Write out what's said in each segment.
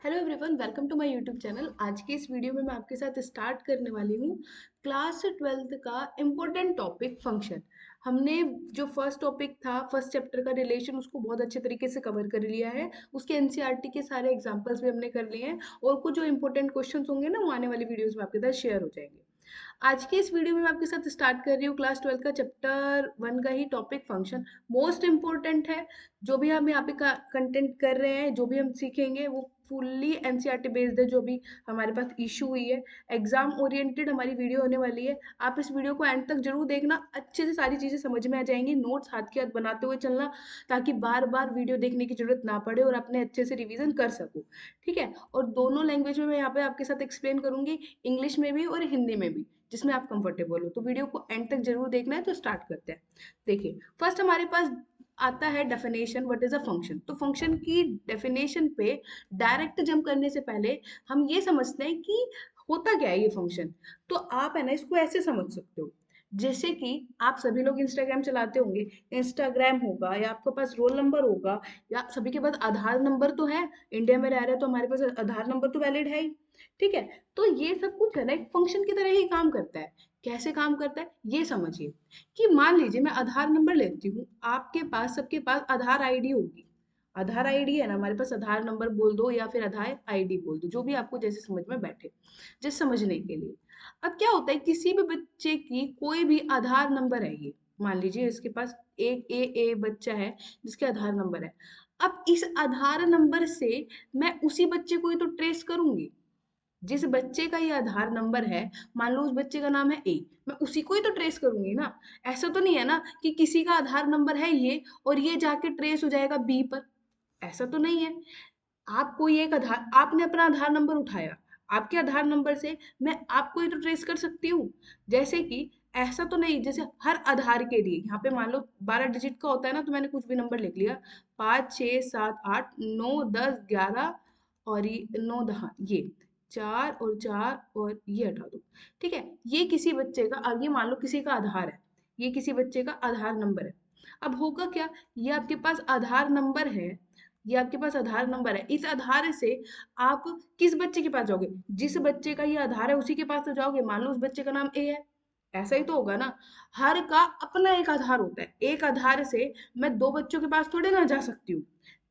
Hello everyone, welcome to my YouTube channel. आज के इस वीडियो में मैं आपके साथ स्टार्ट करने वाली हूँ क्लास 12th का इम्पोर्टेंट टॉपिक फंक्शन। हमने जो फर्स्ट टॉपिक था, फर्स्ट चैप्टर का रिलेशन, उसको बहुत अच्छे तरीके से कवर कर लिया है। उसके एनसीईआरटी के सारे एग्जांपल्स भी हमने कर लिए हैं और कुछ जो इंपॉर्टेंट क्वेश्चंस होंगे ना, वो आने वाली वीडियोस में आपके साथ शेयर हो जाएंगे। आज की इस वीडियो में मैं आपके साथ स्टार्ट कर रही हूँ क्लास 12 का चैप्टर 1 का ही टॉपिक फंक्शन। मोस्ट इंपॉर्टेंट है। जो भी हम यहाँ पे कंटेंट कर रहे हैं, जो भी हम सीखेंगे, वो फुल्ली एनसीईआरटी बेस्ड है। जो भी हमारे पास इशू हुई है, एग्जाम ओरिएंटेड हमारी वीडियो होने वाली है। आप इस वीडियो को एंड तक जरूर देखना, अच्छे से सारी चीजें समझ में आ जाएंगी। नोट्स हाथ के हाथ बनाते हुए चलना, ताकि बार बार वीडियो देखने की जरूरत ना पड़े और अपने अच्छे से रिवीजन कर सको। ठीक है। और दोनों लैंग्वेज में मैं यहाँ पे आपके साथ एक्सप्लेन करूंगी, इंग्लिश में भी और हिंदी में भी, जिसमें आप कंफर्टेबल हो। तो वीडियो को एंड तक जरूर देखना है। तो स्टार्ट करते हैं। देखिए, फर्स्ट हमारे पास आता है definition, what is a function. तो फंक्शन की डेफिनेशन पे डायरेक्ट जंप करने से पहले हम ये समझते हैं कि होता क्या है ये फंक्शन। तो आप है ना, इसको ऐसे समझ सकते हो, जैसे कि आप सभी लोग इंस्टाग्राम चलाते होंगे। इंस्टाग्राम होगा, या आपके पास रोल नंबर होगा, या सभी के पास आधार नंबर तो है। इंडिया में रह रहे हैं तो हमारे पास आधार नंबर तो वैलिड है ही। ठीक है। तो ये सब कुछ है ना, एक फंक्शन की तरह ही काम करता है। कैसे काम करता है ये समझिए। कि मान लीजिए मैं आधार नंबर लेती हूँ, आपके पास, सबके पास आधार आईडी होगी। आधार आईडी है ना हमारे पास, आधार नंबर बोल दो या फिर आधार आईडी बोल दो, जो भी आपको जैसे समझ में बैठे, जैसे समझने के लिए। अब क्या होता है, किसी भी बच्चे की कोई भी आधार नंबर है ये। मान लीजिए इसके पास एक ए बच्चा है जिसके आधार नंबर है। अब इस आधार नंबर से मैं उसी बच्चे को ही तो ट्रेस करूंगी। जिस बच्चे का ये आधार नंबर है, मान लो उस बच्चे का नाम है ए, मैं उसी को ही तो ट्रेस करूंगी ना। ऐसा तो नहीं है ना कि किसी का आधार नंबर है ये और ये जाके ट्रेस हो जाएगा बी पर। ऐसा तो नहीं है। आप कोई एक आधार, आपने अपना आधार नंबर उठाया, आपके आधार नंबर से मैं आपको ही तो ट्रेस कर सकती हूँ। जैसे कि ऐसा तो नहीं, जैसे हर आधार के लिए यहाँ पे मान लो 12 डिजिट का होता है ना, तो मैंने कुछ भी नंबर लिख लिया, 5 6 7 8 9 10 11, और ये 9 10, ये 4 और 4 और ये हटा दो। ठीक है। ये किसी बच्चे का, आगे मान लो किसी का आधार है, ये किसी बच्चे का आधार नंबर है। अब होगा क्या, ये आपके पास आधार नंबर है, ये आपके पास आधार नंबर है। इस आधार से आप किस बच्चे के पास जाओगे, जिस बच्चे का ये आधार है उसी के पास तो जाओगे। मान लो उस बच्चे का नाम ए है, ऐसा ही तो होगा ना। हर का अपना एक आधार होता है, एक आधार से मैं दो बच्चों के पास थोड़े ना जा सकती हूँ।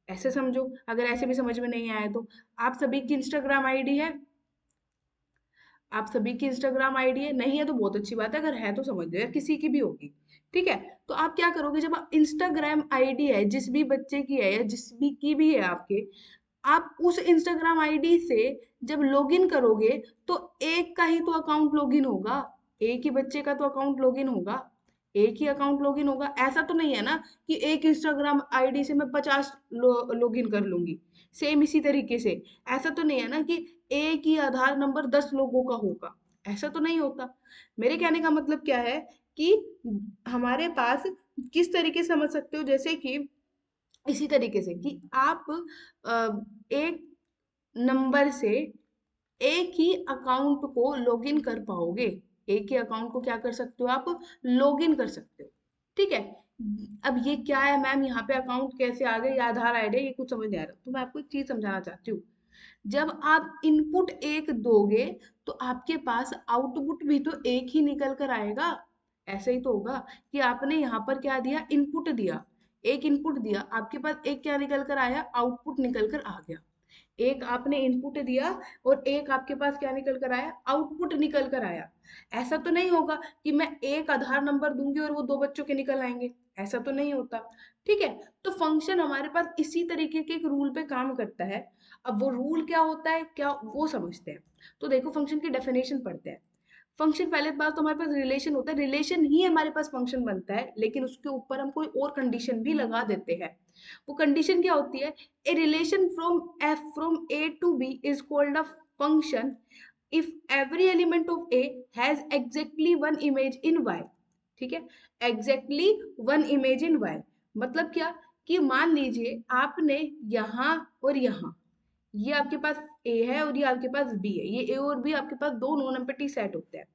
ऐसे समझो, अगर ऐसे भी समझ में नहीं आया तो। आप सभी की इंस्टाग्राम आईडी है, आप सभी की इंस्टाग्राम आईडी है, नहीं है तो बहुत अच्छी बात है, अगर है तो समझ लो, या किसी की भी होगी। ठीक है। तो आप क्या करोगे, जब इंस्टाग्राम आईडी है जिस भी बच्चे की है या जिस भी की भी है आपके, आप उस इंस्टाग्राम आईडी से जब लॉगिन करोगे, तो एक का ही तो अकाउंट लॉगिन होगा। एक ही बच्चे का तो अकाउंट लॉगिन होगा, एक ही अकाउंट लॉगिन होगा। ऐसा तो नहीं है ना कि एक इंस्टाग्राम आईडी से मैं 50 लॉगिन कर लूंगी। सेम इसी तरीके से ऐसा तो नहीं है ना कि एक ही आधार नंबर 10 लोगों का होगा। ऐसा तो नहीं होता। मेरे कहने का मतलब क्या है कि हमारे पास, किस तरीके से समझ सकते हो, जैसे कि इसी तरीके से कि आप एक नंबर से एक ही अकाउंट को लॉगिन कर पाओगे। एक ही अकाउंट को क्या कर सकते हो आप, लॉगिन कर सकते हो। ठीक है। अब ये क्या है मैम, यहाँ पे अकाउंट कैसे आ गए, ये आधार आईडी, ये कुछ समझ नहीं आ रहा, तो मैं आपको एक चीज समझाना चाहती हूँ। जब आप इनपुट एक दोगे, तो आपके पास आउटपुट भी तो एक ही निकल कर आएगा। ऐसे ही तो होगा कि आपने यहाँ पर क्या दिया, इनपुट दिया, एक इनपुट दिया, आपके पास एक क्या निकल कर आया, आउटपुट निकल कर आ गया। एक आपने इनपुट दिया और एक आपके पास क्या निकल कर आया, आउटपुट निकल कर आया। ऐसा तो नहीं होगा कि मैं एक आधार नंबर दूंगी और वो दो बच्चों के निकल आएंगे। ऐसा तो नहीं होता। ठीक है। तो फंक्शन हमारे पास इसी तरीके के एक रूल पे काम करता है। अब वो रूल क्या होता है, क्या वो समझते हैं। तो देखो, फंक्शन की डेफिनेशन पढ़ते हैं। फंक्शन, पहले बात तो हमारे पास रिलेशन होता है, रिलेशन ही हमारे पास फंक्शन बनता है, लेकिन उसके ऊपर हम कोई और कंडीशन भी लगा देते हैं। वो कंडीशन क्या होती है, a relation from A to B is called a function if every element of A has exactly one image in Y. ठीक है। Exactly one image in Y मतलब क्या, कि मान लीजिए आपने यहाँ और यहाँ, ये आपके पास ए है और ये आपके पास बी है, ये ए और बी आपके पास दो नॉन एम्प्टी सेट होते हैं।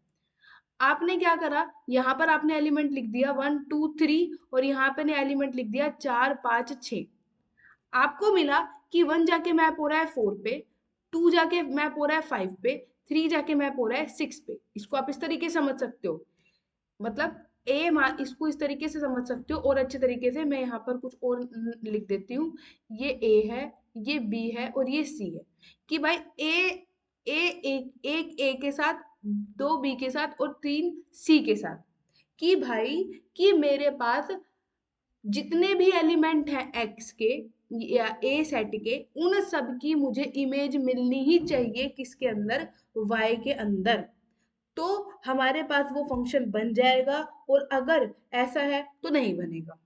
आपने क्या करा, यहाँ पर आपने एलिमेंट लिख दिया 1 2 3, और यहाँ पे ने एलिमेंट लिख दिया 4 5 6। आपको मिला कि 1 जाके मैप हो रहा है 4 पे, 2 जाके मैप हो रहा है 5 पे, 3 जाके मैप हो रहा है 6 पे। इसको आप इस तरीके से समझ सकते हो। मतलब इसको इस तरीके से समझ सकते हो, और अच्छे तरीके से मैं यहाँ पर कुछ और लिख देती हूँ। ये ए है, ये बी है और ये सी है, कि भाई एक ए के साथ, दो बी के साथ और तीन सी के साथ, कि भाई कि मेरे पास जितने भी एलिमेंट हैं एक्स के या ए सेट के, उन सब की मुझे इमेज मिलनी ही चाहिए किसके अंदर, वाई के अंदर। तो हमारे पास वो फंक्शन बन जाएगा, और अगर ऐसा है तो नहीं बनेगा।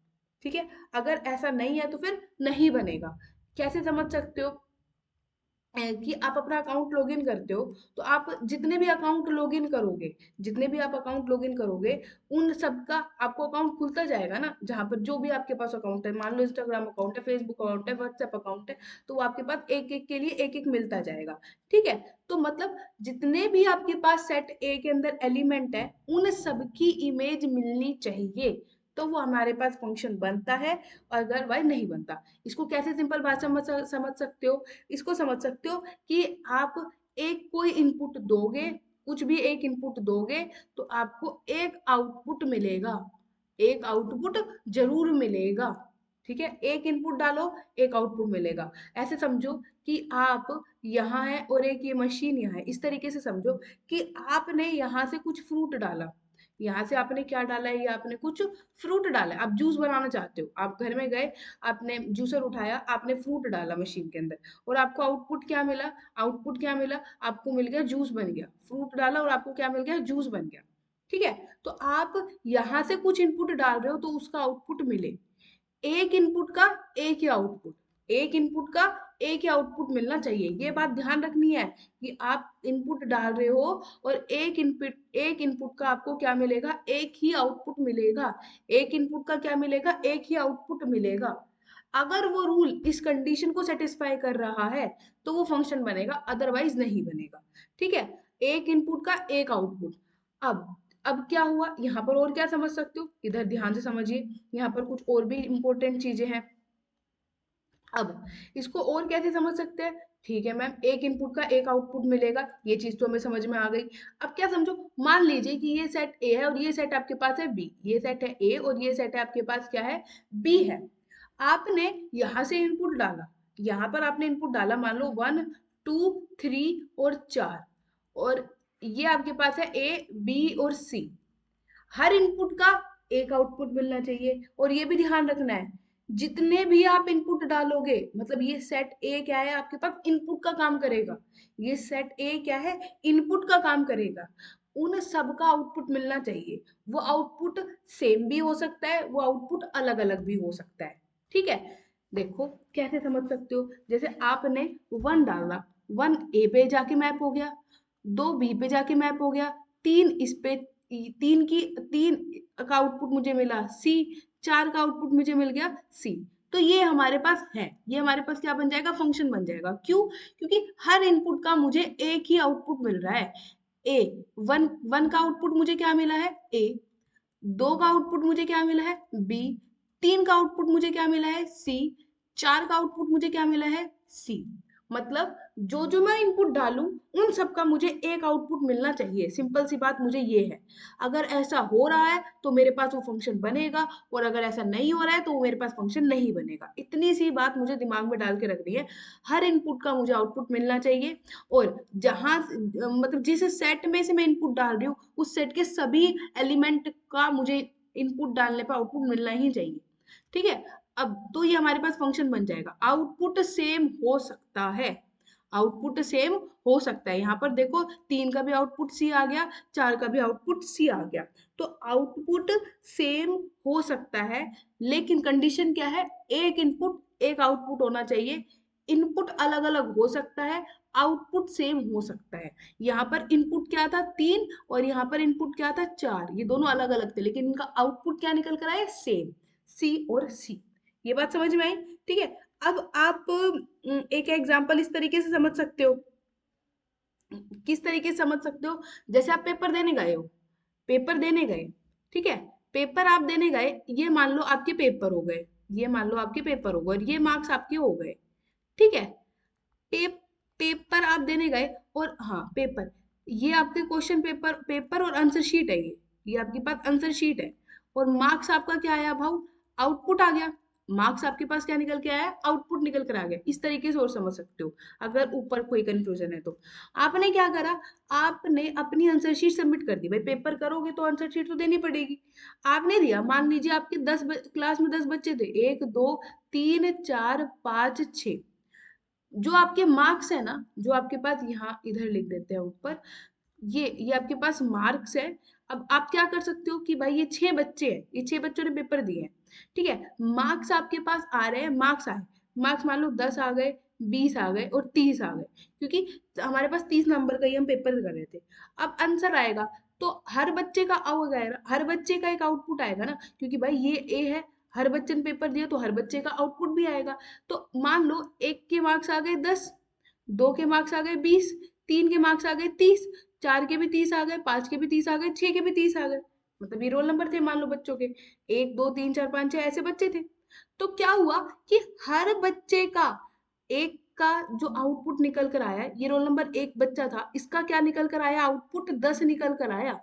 ठीक है, अगर ऐसा नहीं है तो फिर नहीं बनेगा। कैसे समझ सकते हो, कि आप अपना अकाउंट लॉगिन करते हो, तो आप जितने भी अकाउंट लॉगिन करोगे, जितने भी आप अकाउंट लॉगिन करोगे, उन सब का आपको अकाउंट खुलता जाएगा ना, जहां पर जो भी आपके पास अकाउंट है, मान लो इंस्टाग्राम अकाउंट है, फेसबुक अकाउंट है, व्हाट्सएप अकाउंट है, तो वो आपके पास एक एक के लिए एक एक मिलता जाएगा। ठीक है, तो मतलब जितने भी आपके पास सेट ए के अंदर एलिमेंट है, उन सब की इमेज मिलनी चाहिए, तो वो हमारे पास फंक्शन बनता है। और अगर वाई नहीं बनता, इसको कैसे सिंपल भाषा में समझ सकते हो, इसको समझ सकते हो कि आप एक कोई इनपुट दोगे, कुछ भी एक इनपुट दोगे, तो आपको एक आउटपुट मिलेगा, एक आउटपुट जरूर मिलेगा। ठीक है, एक इनपुट डालो, एक आउटपुट मिलेगा। ऐसे समझो कि आप यहाँ है और एक ये मशीन यहाँ है, इस तरीके से समझो कि आपने यहाँ से कुछ फ्रूट डाला, यहाँ से आपने क्या डाला है, ये आपने कुछ फ्रूट डाला है, आप जूस बनाना चाहते हो, आप घर में गए, आपने जूसर उठाया, आपने फ्रूट डाला मशीन के अंदर, और आपको आउटपुट क्या मिला, आउटपुट क्या मिला, आपको मिल गया जूस बन गया। फ्रूट डाला और आपको क्या मिल गया, जूस बन गया। ठीक है, तो आप यहाँ से कुछ इनपुट डाल रहे हो तो उसका आउटपुट मिले, एक इनपुट का एक ही आउटपुट, एक इनपुट का एक ही आउटपुट मिलना चाहिए। ये बात ध्यान रखनी है कि आप इनपुट डाल रहे हो और एक इनपुट का आपको क्या मिलेगा, एक ही आउटपुट मिलेगा। एक इनपुट का क्या मिलेगा, एक ही आउटपुट मिलेगा। अगर वो रूल इस कंडीशन को सेटिस्फाई कर रहा है तो वो फंक्शन बनेगा, अदरवाइज नहीं बनेगा। ठीक है, एक इनपुट का एक आउटपुट। अब क्या हुआ यहाँ पर, और क्या समझ सकते हो, इधर ध्यान से समझिए, यहाँ पर कुछ और भी इंपॉर्टेंट चीजें हैं। अब इसको और कैसे समझ सकते हैं, ठीक है मैम, एक इनपुट का एक आउटपुट मिलेगा, ये चीज तो हमें समझ में आ गई। अब क्या समझो, मान लीजिए कि ये सेट ए है और ये सेट आपके पास है बी, ये सेट है ए और ये सेट है आपके पास क्या है, बी है। आपने यहां से इनपुट डाला, यहाँ पर आपने इनपुट डाला, मान लो 1 2 3 और 4, और ये आपके पास है ए बी और सी। हर इनपुट का एक आउटपुट मिलना चाहिए, और ये भी ध्यान रखना है, जितने भी आप इनपुट डालोगे, मतलब ये सेट ए क्या है, आपके पास इनपुट का काम करेगा, ये सेट ए क्या है, इनपुट का काम करेगा, उन सब का आउटपुट मिलना चाहिए। वो आउटपुट सेम भी हो सकता है, वो आउटपुट अलग अलग भी हो सकता है। ठीक है, देखो कैसे समझ सकते हो, जैसे आपने 1 डाला, 1 ए पे जाके मैप हो गया, 2 बी पे जाके मैप हो गया, 3 इस पे, तीन का आउटपुट मुझे मिला सी, 4 का आउटपुट मुझे मिल गया सी। तो ये हमारे पास है, ये हमारे पास क्या बन जाएगा, फंक्शन बन जाएगा। क्यों, क्योंकि हर इनपुट का मुझे एक ही आउटपुट मिल रहा है। ए वन वन का आउटपुट मुझे क्या मिला है, ए, 2 का आउटपुट मुझे क्या मिला है, बी, 3 का आउटपुट मुझे क्या मिला है, सी, 4 का आउटपुट मुझे क्या मिला है, सी। मतलब जो जो मैं इनपुट डालूं, उन सब का मुझे एक आउटपुट मिलना चाहिए। सिंपल सी बात मुझे ये है। अगर ऐसा हो रहा है तो मेरे पास वो फंक्शन बनेगा, और अगर ऐसा नहीं हो रहा है तो वो मेरे पास फंक्शन नहीं बनेगा। इतनी सी बात मुझे दिमाग में डाल के रखनी है। हर इनपुट का मुझे आउटपुट मिलना चाहिए, और जहां मतलब जिस सेट में से मैं इनपुट डाल रही हूँ, उस सेट के सभी एलिमेंट का मुझे इनपुट डालने पर आउटपुट मिलना ही चाहिए। ठीक है, अब तो ये हमारे पास फंक्शन बन जाएगा। आउटपुट सेम हो सकता है, आउटपुट सेम हो सकता है। यहाँ पर देखो, 3 का भी आउटपुट सी आ गया, 4 का भी आउटपुट सी आ गया, तो आउटपुट सेम हो सकता है। लेकिन कंडीशन क्या है, एक इनपुट एक आउटपुट होना चाहिए। इनपुट अलग अलग हो सकता है, आउटपुट सेम हो सकता है। यहाँ पर इनपुट क्या था, 3, और यहाँ पर इनपुट क्या था, 4, ये दोनों अलग अलग थे, लेकिन इनका आउटपुट क्या निकल कर आया, सेम, सी और सी। ये बात समझ में आई। ठीक है, अब आप एक एग्जांपल इस तरीके से समझ सकते हो, किस तरीके से समझ सकते हो, जैसे आप पेपर देने गए हो, पेपर देने गए, ठीक है, पेपर आप देने गए, ये मान लो आपके पेपर हो गए, ये मान लो आपके पेपर हो गए और ये मार्क्स आपके हो गए। ठीक है, पेपर आप देने गए और हाँ पेपर, ये आपके क्वेश्चन पेपर और आंसर शीट है, ये आपके पास आंसर शीट है। और मार्क्स आपका क्या आया भाव, आउटपुट आ गया। मार्क्स आपके पास क्या निकल के आया, आउटपुट निकल कर आ गया। इस तरीके से और समझ सकते हो अगर ऊपर कोई कंफ्यूजन है तो। आपने क्या करा, आपने अपनी आंसर शीट सबमिट कर दी। भाई पेपर करोगे तो आंसर शीट तो देनी पड़ेगी। आपने दिया, मान लीजिए आपके क्लास में 10 बच्चे थे, 1 2 3 4 5 6, जो आपके मार्क्स है ना, जो आपके पास यहाँ इधर लिख देते हैं ऊपर, ये आपके पास मार्क्स है। अब आप क्या कर सकते हो कि भाई ये 6 बच्चे हैं, ये 6 बच्चों ने पेपर दिए हैं, ठीक है। मार्क्स आपके पास आ रहे हैं, मार्क्स आए, मार्क्स मान लो 10 आ गए, 20 आ गए और 30 आ गए, क्योंकि हमारे पास 30 नंबर का ही हम पेपर कर रहे थे। अब आंसर आएगा तो हर बच्चे का आएगा, हर बच्चे का एक आउटपुट आएगा ना, क्योंकि भाई ये ए है, हर बच्चे ने पेपर दिया तो हर बच्चे का आउटपुट भी आएगा। तो मान लो एक के मार्क्स आ गए 10, दो के मार्क्स आ गए 20, तीन के मार्क्स आ गए 30, चार के भी 30 आ गए, पांच के भी 30 आ गए, छह के भी 30 आ गए। मतलब ये रोल नंबर थे मान लो बच्चों के, 1 2 3 4 5 6 ऐसे बच्चे थे। तो क्या हुआ कि हर बच्चे का एक का जो आउटपुट निकल कर आया, ये रोल नंबर एक बच्चा था, इसका क्या निकल कर आया, आउटपुट 10 निकल कर आया।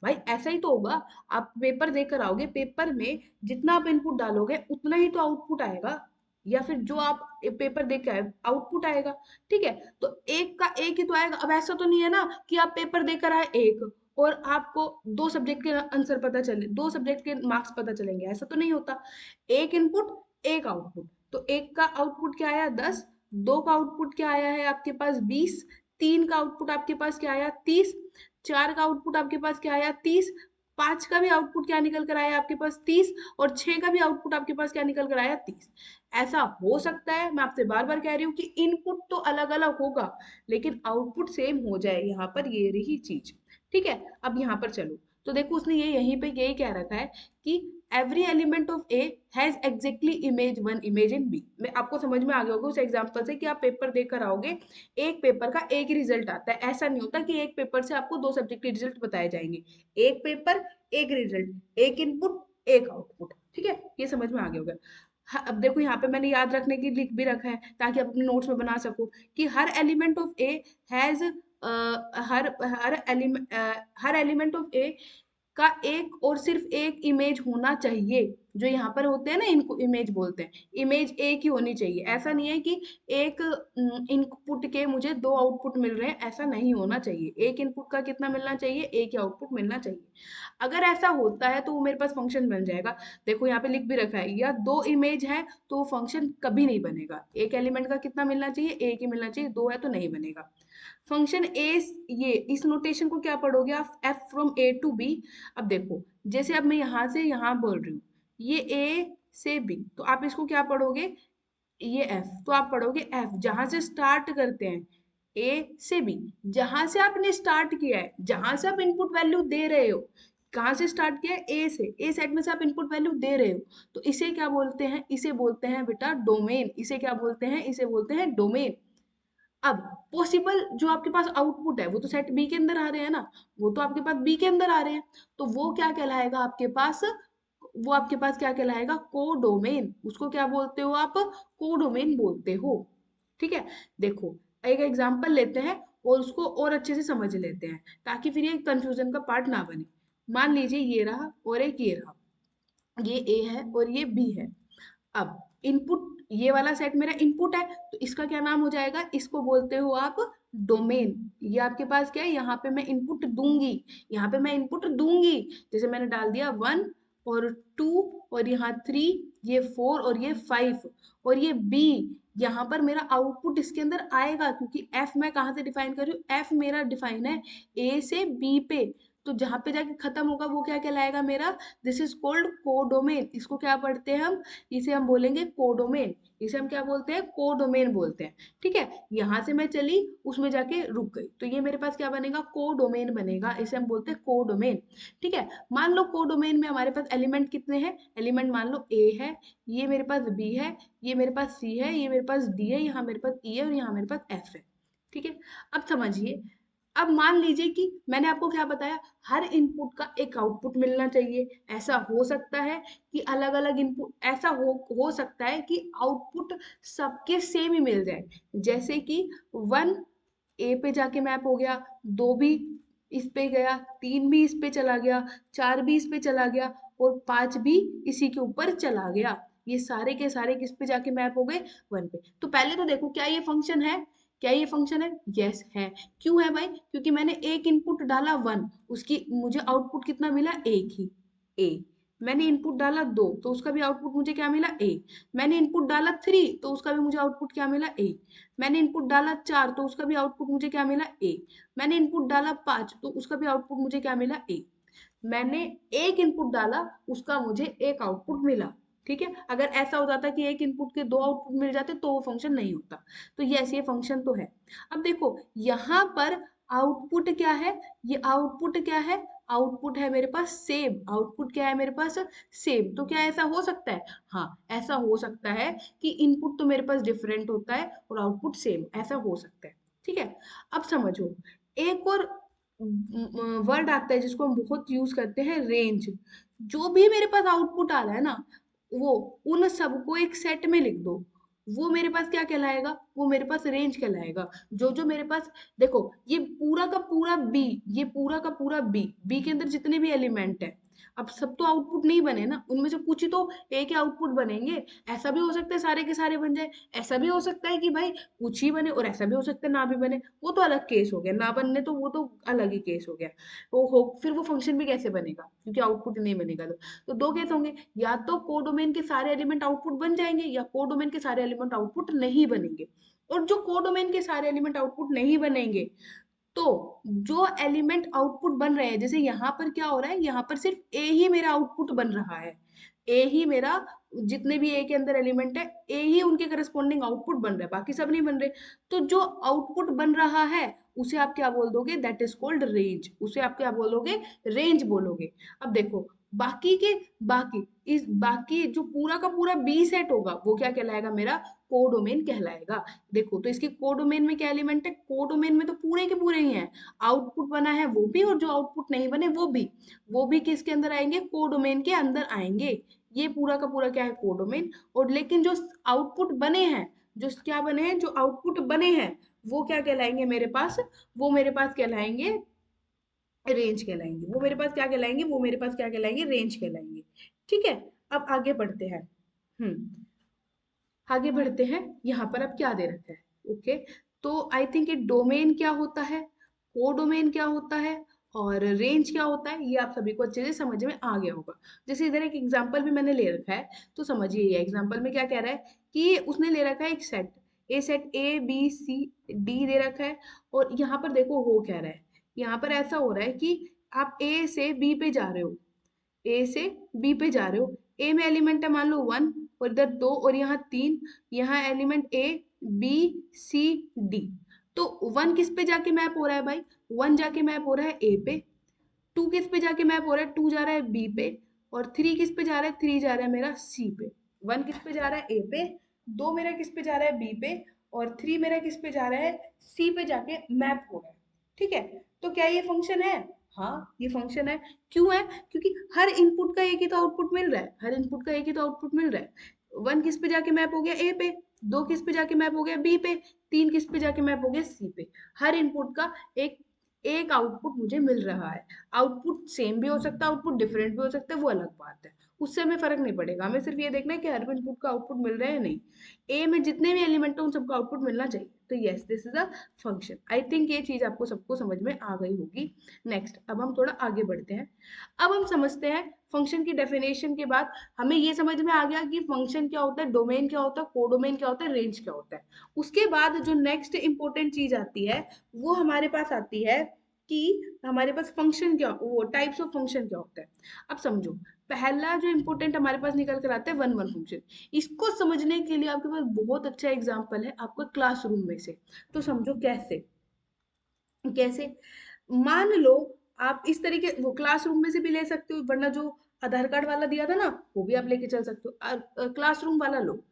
भाई ऐसा ही तो होगा, आप पेपर देकर आओगे, पेपर में जितना आप इनपुट डालोगे उतना ही तो आउटपुट आएगा, या फिर जो आप पेपर दे के आए आउटपुट आएगा। ठीक है, तो एक का एक ही तो आएगा। अब ऐसा तो नहीं है ना कि आप पेपर देकर आए एक और आपको दो सब्जेक्ट के आंसर पता चले, दो सब्जेक्ट के मार्क्स पता चलेंगे, ऐसा तो नहीं होता। एक इनपुट एक आउटपुट, तो एक का आउटपुट क्या आया 10, दो का आउटपुट क्या आया है आपके पास 20, तीन का आउटपुट आपके पास क्या आया 30, चार का आउटपुट आपके पास क्या आया 30, पांच का भी आउटपुट क्या निकल कर आया आपके पास 30, और छह का भी आउटपुट आपके पास क्या निकल कर आया 30। ऐसा हो सकता है, मैं आपसे बार बार कह रही हूँ कि इनपुट तो अलग अलग होगा लेकिन आउटपुट सेम हो जाए, यहाँ पर ये रही चीज। ठीक है, अब यहाँ पर चलो, तो देखो उसने ये यहीं पे यही कह रखा है कि every element of A has exactly image one image in B. मैं आपको समझ में आ गया होगा उस एग्जांपल से कि आप पेपर देकर आओगे, एक पेपर का एक ही रिजल्ट आता है। ऐसा नहीं होता कि एक पेपर से आपको दो सब्जेक्ट के रिजल्ट बताए जाएंगे, एक पेपर एक रिजल्ट, एक इनपुट एक आउटपुट। ठीक है, ये समझ में आ गया होगा। हाँ, अब देखो यहाँ पे मैंने याद रखने की लिख भी रखा है ताकि आप अपने नोट्स में बना सको कि हर एलिमेंट ऑफ ए हैज, हर एलिमेंट ऑफ ए का एक और सिर्फ एक इमेज होना चाहिए। जो यहाँ पर होते हैं ना, इनको इमेज बोलते हैं, इमेज एक ही होनी चाहिए। ऐसा नहीं है कि एक इनपुट के मुझे दो आउटपुट मिल रहे हैं, ऐसा नहीं होना चाहिए। एक इनपुट का कितना मिलना चाहिए, एक ही आउटपुट मिलना चाहिए। अगर ऐसा होता है तो वो मेरे पास फंक्शन बन जाएगा। देखो यहाँ पे लिख भी रखा है, या दो इमेज है तो वो फंक्शन कभी नहीं बनेगा। एक एलिमेंट का कितना मिलना चाहिए, एक ही मिलना चाहिए, दो है तो नहीं बनेगा फंक्शन ए। ये इस नोटेशन को क्या पढ़ोगे आप, F from A to B. अब देखो, जैसे अब मैं यहाँ से यहाँ बोल रही हूँ, ये ए से बी, तो आप इसको क्या पढ़ोगे, ये एफ, तो आप पढ़ोगे एफ जहां से स्टार्ट करते हैं, ए से बी, जहां से आपने स्टार्ट किया है, जहां से आप इनपुट वैल्यू दे रहे हो, कहाँ से स्टार्ट किया है, ए से, ए सेट में से आप इनपुट वैल्यू दे रहे हो, तो इसे क्या बोलते हैं, इसे बोलते हैं बेटा डोमेन। इसे क्या बोलते हैं, इसे बोलते हैं डोमेन। अब पॉसिबल जो आपके पास आउटपुट है वो तो सेट बी के अंदर आ रहे हैं ना, वो तो आपके पास बी के अंदर आ रहे हैं, तो वो क्या कहलाएगा आपके पास, वो आपके पास क्या कहलाएगा, कोडोमेन। उसको क्या बोलते हो आप, कोडोमेन बोलते हो। ठीक है, देखो एक एग्जांपल लेते हैं और उसको और अच्छे से समझ लेते हैं ताकि फिर ये कंफ्यूजन का पार्ट ना बने। मान लीजिए ये रहा और एक ये रहा, ये ए है और ये बी है। अब इनपुट, ये वाला सेट मेरा इनपुट है, तो इसका क्या नाम हो जाएगा, इसको बोलते हो आप डोमेन। ये आपके पास क्या है, यहाँ पे मैं इनपुट दूंगी, यहाँ पे मैं इनपुट दूंगी। जैसे मैंने डाल दिया 1 और 2 और यहाँ 3, ये 4 और ये 5 और ये बी, यहाँ पर मेरा आउटपुट इसके अंदर आएगा क्योंकि एफ मैं कहाँ से डिफाइन कर रही हूँ, एफ मेरा डिफाइन है ए से बी पे। तो जहां पे जाके खत्म होगा वो क्या कहलाएगा मेरा, दिस इज कॉल्ड कोडोमेन। इसको क्या पढ़ते हैं हम, इसे हम बोलेंगे कोडोमेन। इसे हम क्या बोलते हैं, कोडोमेन बोलते हैं। ठीक है, यहां से मैं चली उसमें जाके रुक गई, तो ये मेरे पास क्या बनेगा, कोडोमेन बनेगा। इसे हम बोलते हैं कोडोमेन। ठीक है, मान लो कोडोमेन में हमारे पास एलिमेंट कितने हैं, एलिमेंट मान लो ए है, ये मेरे पास बी है, ये मेरे पास सी है, ये मेरे पास डी है, यहाँ मेरे पास ई है और यहाँ मेरे पास एफ है। ठीक है, अब समझिए, अब मान लीजिए कि मैंने आपको क्या बताया, हर इनपुट का एक आउटपुट मिलना चाहिए। ऐसा हो सकता है कि अलग अलग इनपुट, ऐसा हो सकता है कि आउटपुट सबके सेम ही मिल जाए। जैसे कि 1 ए पे जाके मैप हो गया, 2 भी इस पे गया, 3 भी इस पे चला गया, 4 भी इस पे चला गया और 5 भी इसी के ऊपर चला गया। ये सारे के सारे किस पे जाके मैप हो गए, 1 पे। तो पहले तो देखो क्या ये फंक्शन है, क्या ये फंक्शन है, यस है। क्यों है भाई, क्योंकि मैंने एक इनपुट डाला 1, उसकी मुझे आउटपुट कितना मिला, एक ही, ए। मैंने इनपुट डाला 2 तो उसका भी आउटपुट मुझे क्या मिला, ए। मैंने इनपुट डाला 3 तो उसका भी मुझे आउटपुट क्या मिला, ए। मैंने इनपुट डाला 4 तो उसका भी आउटपुट मुझे क्या मिला, ए। मैंने इनपुट डाला 5 तो उसका भी आउटपुट मुझे क्या मिला, ए। मैंने एक इनपुट डाला, उसका मुझे एक आउटपुट मिला। ठीक है, अगर ऐसा हो जाता कि एक इनपुट के 2 आउटपुट मिल जाते तो वो फंक्शन नहीं होता। तो यस, ये फंक्शन तो है। अब देखो यहाँ पर आउटपुट क्या है, ये आउटपुट क्या है, आउटपुट है मेरे पास सेम। आउटपुट क्या है मेरे पास, सेम। तो क्या ऐसा हो सकता है, हाँ ऐसा हो सकता है कि इनपुट तो मेरे पास डिफरेंट होता है और आउटपुट सेम, ऐसा हो सकता है। ठीक है, अब समझो एक और वर्ड आता है जिसको हम बहुत यूज करते हैं, रेंज। जो भी मेरे पास आउटपुट आ रहा है ना, वो उन सबको एक सेट में लिख दो, वो मेरे पास क्या कहलाएगा, वो मेरे पास रेंज कहलाएगा। जो जो मेरे पास, देखो ये पूरा का पूरा बी, ये पूरा का पूरा बी, बी के अंदर जितने भी एलिमेंट है, अब सब तो आउटपुट नहीं बने ना, उनमें से कुछ ही तो ए के आउटपुट बनेंगे। ऐसा भी हो सकता है सारे के सारे बन जाए, ऐसा भी हो सकता है कि भाई कुछ ही बने, और ऐसा भी हो सकता है ना भी बने। वो तो अलग केस हो गया, ना बनने तो वो तो अलग ही केस हो गया। वो हो फिर वो फंक्शन भी कैसे बनेगा, क्योंकि आउटपुट नहीं बनेगा। तो दो केस होंगे, या तो कोडोमेन के सारे एलिमेंट आउटपुट बन जाएंगे, या कोडोमेन के सारे एलिमेंट आउटपुट नहीं बनेंगे। और जो कोडोमेन के सारे एलिमेंट आउटपुट नहीं बनेंगे, तो जो एलिमेंट आउटपुट बन रहे हैं, जैसे यहाँ पर क्या हो रहा है, यहाँ पर सिर्फ ए ही मेरा आउटपुट बन रहा है। ए ही मेरा, जितने भी ए के अंदर एलिमेंट है, ए ही उनके करस्पॉन्डिंग आउटपुट बन रहा है, बाकी सब नहीं बन रहे। तो जो आउटपुट बन रहा है उसे आप क्या बोल दोगे, दैट इज कॉल्ड रेंज। उसे आप क्या बोलोगे, रेंज बोलोगे। अब देखो बाकी के, बाकी जो पूरा का पूरा बी सेट होगा वो क्या कहलाएगा, मेरा कोडोमेन कहलाएगा। देखो तो इसके कोडोमेन में क्या एलिमेंट है, कोडोमेन में तो पूरे के पूरे ही हैं। आउटपुट बना है वो भी, और जो आउटपुट नहीं बने वो भी किसके अंदर आएंगे, कोडोमेन के अंदर आएंगे। ये पूरा का पूरा क्या है, कोडोमेन। और लेकिन जो आउटपुट बने हैं, जो क्या बने हैं, जो आउटपुट बने हैं, वो क्या कहलाएंगे मेरे पास, वो मेरे पास कहलाएंगे रेंज कहलाएंगे। वो मेरे पास क्या कहलाएंगे, वो मेरे पास क्या कहलाएंगे, रेंज कहलाएंगे। ठीक है, अब आगे बढ़ते हैं। आगे बढ़ते हैं। यहाँ पर अब क्या दे रखा है, ओके। तो आई थिंक ये डोमेन क्या होता है, कोडोमेन क्या होता है, और रेंज क्या होता है, ये आप सभी को अच्छे से समझ में आ गया होगा। जैसे इधर एक एग्जांपल भी मैंने ले रखा है, तो समझिए ये एग्जांपल में क्या कह रहा है कि उसने ले रखा है एक set, A B C D दे रखा है। और यहाँ पर देखो हो क्या रहा है, यहाँ पर ऐसा हो रहा है कि आप ए से बी पे जा रहे हो, ए से बी पे जा रहे हो। ए में एलिमेंट है मान लो 1, और इधर 2 और यहाँ 3। यहाँ element A B C D. तो 1 किस पे जाके मैप हो रहा है भाई, 1 जाके मैप हो रहा है ए पे। 2 किस पे जाके मैप हो रहा है, 2 जा रहा है बी पे। और 3 किस पे जा रहा है, 3 जा रहा है मेरा सी पे। 1 किस पे जा रहा है, ए पे। 2 मेरा किस पे जा रहा है, बी पे। और 3 मेरा किस पे जा रहा है, सी पे जाके मैप हो रहा है। ठीक है, तो क्या ये फंक्शन है, हाँ ये फंक्शन है। क्यों है, क्योंकि हर इनपुट का एक ही तो आउटपुट मिल रहा है, हर इनपुट का एक ही तो आउटपुट मिल रहा है। 1 किस पे जाके मैप हो गया, ए पे। 2 किस पे जाके मैप हो गया, बी पे। 3 किस पे जाके मैप हो गया, सी पे। हर इनपुट का एक एक आउटपुट मुझे मिल रहा है। आउटपुट सेम भी हो सकता है, आउटपुट डिफरेंट भी हो सकता है, वो अलग बात है। उससे हमें फर्क नहीं पड़ेगा, हमें सिर्फ ये देखना है कि हर इनपुट का आउटपुट मिल रहा है या नहीं। ए में जितने भी एलिमेंट है उन सबका आउटपुट मिलना चाहिए। तो yes, this is a function. I think ये चीज आपको सबको समझ में आ गई होगी। नेक्स्ट, अब हम थोड़ा आगे बढ़ते हैं। अब हम समझते हैं फंक्शन की डेफिनेशन के बाद हमें ये समझ में आ गया कि फंक्शन क्या होता है, डोमेन क्या होता है, कोडोमेन क्या होता है, रेंज क्या होता है। उसके बाद जो नेक्स्ट इंपॉर्टेंट चीज आती है, वो हमारे पास आती है कि हमारे पास फंक्शन क्या, वो टाइप्स ऑफ फंक्शन क्या होता है। अब समझो, पहला जो इंपॉर्टेंट हमारे पास निकल कर आता है, वन वन फंक्शन। इसको समझने के लिए आपके पास बहुत अच्छा एग्जांपल है आपका क्लासरूम में से। तो समझो कैसे, कैसे मान लो आप इस तरीके, वो क्लासरूम में से भी ले सकते हो, वरना जो आधार कार्ड वाला दिया था ना, वो भी आप लेके चल सकते हो। क्लासरूम वाला लो,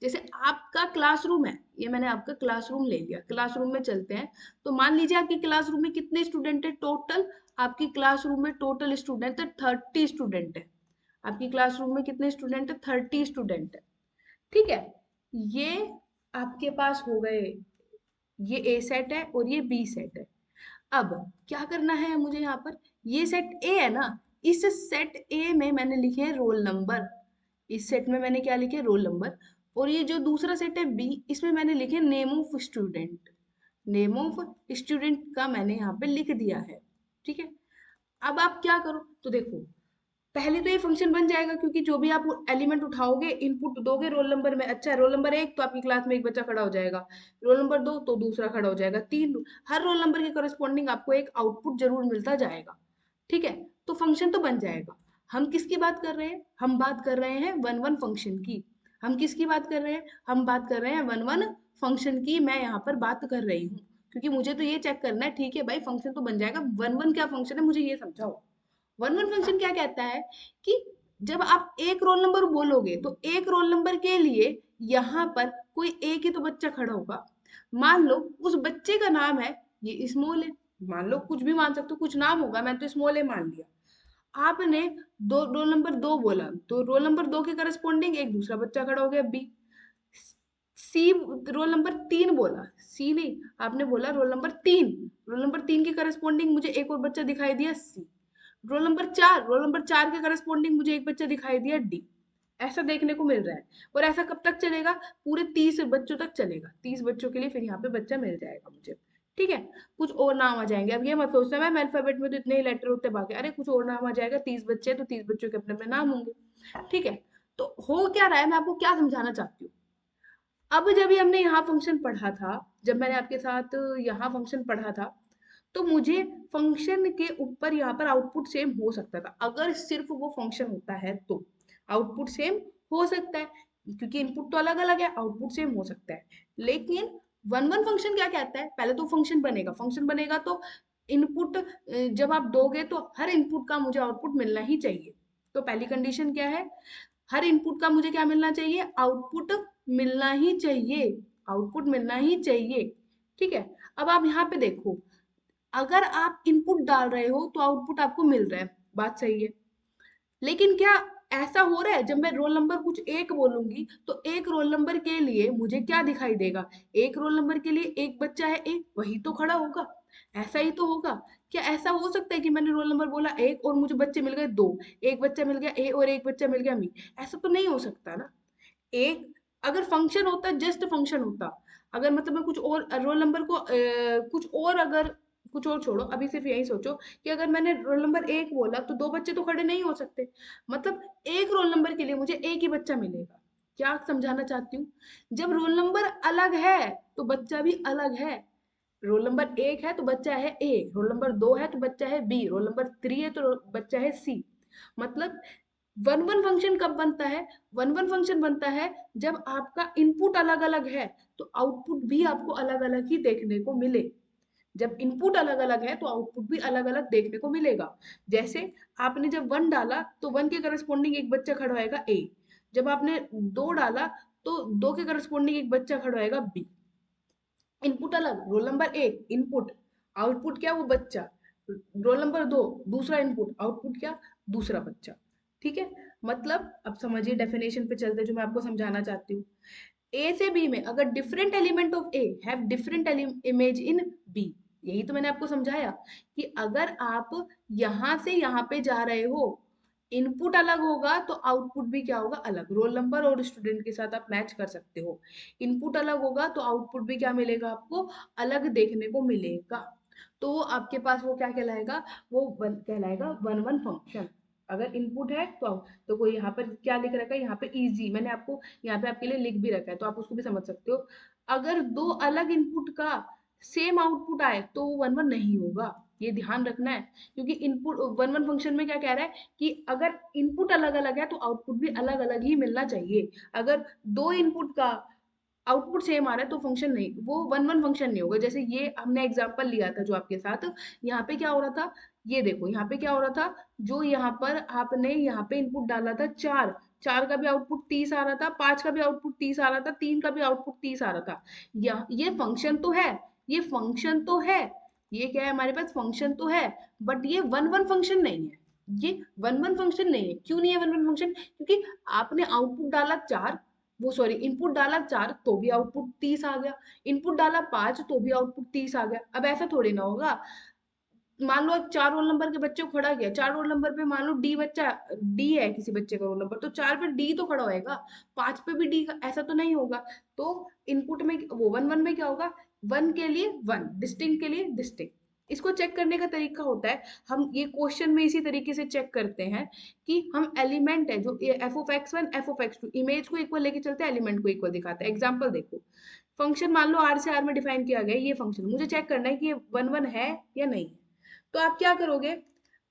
जैसे आपका क्लासरूम है, ये मैंने आपका क्लासरूम ले लिया, क्लासरूम में चलते हैं। तो मान लीजिए आपकी क्लासरूम में कितने स्टूडेंट है टोटल, आपकी क्लासरूम में टोटल स्टूडेंट है 30 स्टूडेंट है। आपकी क्लासरूम में कितने स्टूडेंट है, 30 स्टूडेंट है। ठीक है, ये आपके पास हो गए, ये ए सेट है और ये बी सेट है। अब क्या करना है मुझे यहाँ पर, ये सेट ए है ना, इस सेट ए में मैंने लिखे हैं रोल नंबर, इस सेट में मैंने क्या लिखे, रोल नंबर। और ये जो दूसरा सेट है बी, इसमें मैंने लिखे name of student, name of student का मैंने यहाँ पे लिख दिया है। ठीक है, अब आप क्या करो, तो देखो पहले तो ये फंक्शन बन जाएगा, क्योंकि जो भी आप एलिमेंट उठाओगे इनपुट दोगे रोल नंबर में, अच्छा रोल नंबर एक तो आपकी क्लास में एक बच्चा खड़ा हो जाएगा, रोल नंबर दो तो दूसरा खड़ा हो जाएगा, तीन, हर रोल नंबर के करस्पॉन्डिंग आपको एक आउटपुट जरूर मिलता जाएगा। ठीक है, तो फंक्शन तो बन जाएगा। हम किसकी बात कर रहे हैं, हम बात कर रहे हैं वन वन फंक्शन की। हम किसकी बात कर रहे हैं, हम बात कर रहे हैं वन वन फंक्शन की, मैं यहाँ पर बात कर रही हूँ, क्योंकि मुझे तो ये चेक करना है। ठीक है भाई, फंक्शन तो बन जाएगा, वन वन क्या फंक्शन है मुझे ये समझाओ। वन वन फंक्शन क्या कहता है कि जब आप एक रोल नंबर बोलोगे तो एक रोल नंबर के लिए यहाँ पर कोई एक ही तो बच्चा खड़ा होगा। मान लो उस बच्चे का नाम है ये स्मॉल है, मान लो कुछ भी मान सकते हो, कुछ नाम होगा, मैं तो स्मॉल ए मान लिया। आपने दो रोल नंबर दो बोला, तो रोल नंबर दो के करस्पॉन्डिंग एक दूसरा बच्चा खड़ा हो गया बी। सी, रोल नंबर तीन बोला, सी नहीं, आपने बोला रोल नंबर तीन, रोल नंबर तीन के करस्पॉन्डिंग मुझे एक और बच्चा दिखाई दिया सी। रोल नंबर चार, रोल नंबर चार के करस्पॉन्डिंग मुझे एक बच्चा दिखाई दिया डी। ऐसा देखने को मिल रहा है, और ऐसा कब तक चलेगा, पूरे 30 बच्चों तक चलेगा, 30 बच्चों के लिए फिर यहाँ पे बच्चा मिल जाएगा मुझे। ठीक है, कुछ और नाम आ जाएंगे, अब ये मत सोचना मैम अल्फाबेट में तो इतने ही लेटर होते भागे, अरे कुछ और नाम आ जाएगा, 30 बच्चे हैं तो 30 बच्चों के अपने अपने नाम होंगे। ठीक है, तो हो क्या रहा है, मैं आपको क्या समझाना चाहती हूँ। अब जब भी हमने यहाँ फंक्शन पढ़ा था, जब मैंने आपके साथ यहाँ फंक्शन पढ़ा था, तो मुझे फंक्शन के ऊपर यहाँ पर आउटपुट सेम हो सकता था, अगर सिर्फ वो फंक्शन होता है तो आउटपुट सेम हो सकता है, क्योंकि इनपुट तो अलग अलग है, आउटपुट सेम हो सकता है। लेकिन वन वन फंक्शन क्या कहता है, पहले तो फंक्शन बनेगा, फंक्शन बनेगा तो इनपुट जब आप दोगे तो हर इनपुट का मुझे आउटपुट मिलना ही चाहिए। तो पहली कंडीशन क्या है, हर इनपुट का मुझे क्या मिलना चाहिए, आउटपुट मिलना ही चाहिए, आउटपुट मिलना ही चाहिए। ठीक है, अब आप यहाँ पे देखो, अगर आप इनपुट डाल रहे हो तो आउटपुट आपको मिल रहा है, बात सही है। लेकिन क्या ऐसा हो रहा है, जब मैं रोल नंबर कुछ एक बोलूंगी तो एक रोल नंबर के लिए मुझे क्या दिखाई देगा, एक रोल नंबर के लिए एक बच्चा है, एक वही तो खड़ा होगा, ऐसा ही तो होगा। क्या ऐसा हो सकता है कि मैंने रोल नंबर बोला एक और मुझे बच्चे मिल गए दो, एक बच्चा मिल गया ए और एक बच्चा मिल गया मी, ऐसा तो नहीं हो सकता ना। एक, अगर फंक्शन होता, जस्ट फंक्शन होता, अगर मतलब मैं कुछ और रोल नंबर को कुछ और, अगर कुछ और छोड़ो, अभी सिर्फ यही सोचो कि अगर मैंने रोल नंबर एक बोला तो दो बच्चे तो खड़े नहीं हो सकते, मतलब एक रोल नंबर के लिए मुझे एक ही बच्चा मिलेगा। क्या समझाना चाहती हूँ, जब रोल नंबर अलग है तो बच्चा भी अलग है। रोल नंबर एक है तो बच्चा है ए, रोल नंबर दो है तो बच्चा है बी, रोल नंबर थ्री है तो बच्चा है सी। मतलब वन वन फंक्शन कब बनता है, वन वन फंक्शन बनता है जब आपका इनपुट अलग अलग है तो आउटपुट भी आपको अलग अलग ही देखने को मिले। जब इनपुट अलग अलग है तो आउटपुट भी अलग अलग देखने को मिलेगा। जैसे आपने जब वन डाला तो वन के करस्पॉन्डिंग एक बच्चा खड़ा होएगा ए, जब आपने दो डाला तो दो के करस्पॉन्डिंग एक बच्चा खड़ा होएगा बी। इनपुट अलग, रोल नंबर एक इनपुट, आउटपुट क्या, वो बच्चा। रोल नंबर दो दूसरा इनपुट, आउटपुट क्या, दूसरा बच्चा। ठीक है, मतलब अब समझिए, डेफिनेशन पे चलते जो मैं आपको समझाना चाहती हूँ। ए से बी में अगर different element of A have different image in B, यही तो मैंने आपको समझाया कि अगर आप यहां से यहाँ पे जा रहे हो, इनपुट अलग होगा तो आउटपुट भी क्या होगा, अलग, रोल नंबर और स्टूडेंट के साथ आप मैच कर सकते हो। इनपुट अलग होगा तो आउटपुट भी क्या मिलेगा आपको, अलग देखने को मिलेगा। तो वो आपके पास वो क्या कहलाएगा, वो कहलाएगा वन वन फंक्शन। अगर इनपुट है तो कोई यहाँ पर क्या लिख रखा है, यहाँ पे इजी, मैंने आपको यहाँ पे आपके लिए लिख भी रखा है तो आप उसको भी समझ सकते हो। अगर दो अलग इनपुट का सेम आउटपुट आए तो वो वन वन नहीं होगा, ये ध्यान रखना है। क्योंकि इनपुट वन वन फंक्शन में क्या कह रहा है कि अगर इनपुट अलग अलग है तो आउटपुट भी अलग अलग ही मिलना चाहिए। अगर दो इनपुट का आउटपुट सेम आ रहा है तो फंक्शन नहीं, वो वन वन फंक्शन नहीं होगा। जैसे ये हमने एग्जांपल लिया था जो आपके साथ, यहाँ पे क्या हो रहा था, ये देखो यहाँ पे क्या हो रहा था, जो यहाँ पर आपने यहाँ पे इनपुट डाला था 4, 4 का भी आउटपुट 30 आ रहा था, 5 का भी आउटपुट 30 आ रहा था, 3 का भी आउटपुट 30 आ रहा था। ये फंक्शन तो है, ये फंक्शन तो है, ये क्या है हमारे पास, फंक्शन तो है, बट ये वन वन फंक्शन नहीं है। ये वन वन फंक्शन नहीं है। क्यों नहीं है वन वन फंक्शन? क्योंकि आपने आउटपुट डाला 4, वो सॉरी इनपुट डाला 4 तो भी आउटपुट 30 आ गया, इनपुट डाला 5 तो भी आउटपुट 30 आ गया। अब ऐसा थोड़ी ना होगा, मान लो 4 रोल नंबर के बच्चे को खड़ा किया, 4 रोल नंबर पे मान लो डी बच्चा, डी है किसी बच्चे का रोल नंबर, तो 4 पे डी तो खड़ा होएगा, 5 पे भी डी, ऐसा तो नहीं होगा। तो इनपुट में वो वन वन में क्या होगा, वन के लिए वन, डिस्टिंक्ट के लिए डिस्टिंक्ट। इसको चेक करने का तरीका होता है, हम ये क्वेश्चन में इसी तरीके से चेक करते हैं कि हम एलिमेंट है जो F of X one F of X two, image को इक्वल लेके चलते हैं, एलिमेंट को इक्वल दिखाते हैं। एग्जाम्पल देखो, फंक्शन मान लो आर से आर में डिफाइन किया गया है, ये फंक्शन मुझे चेक करना है कि ये वन वन है या नहीं। तो आप क्या करोगे,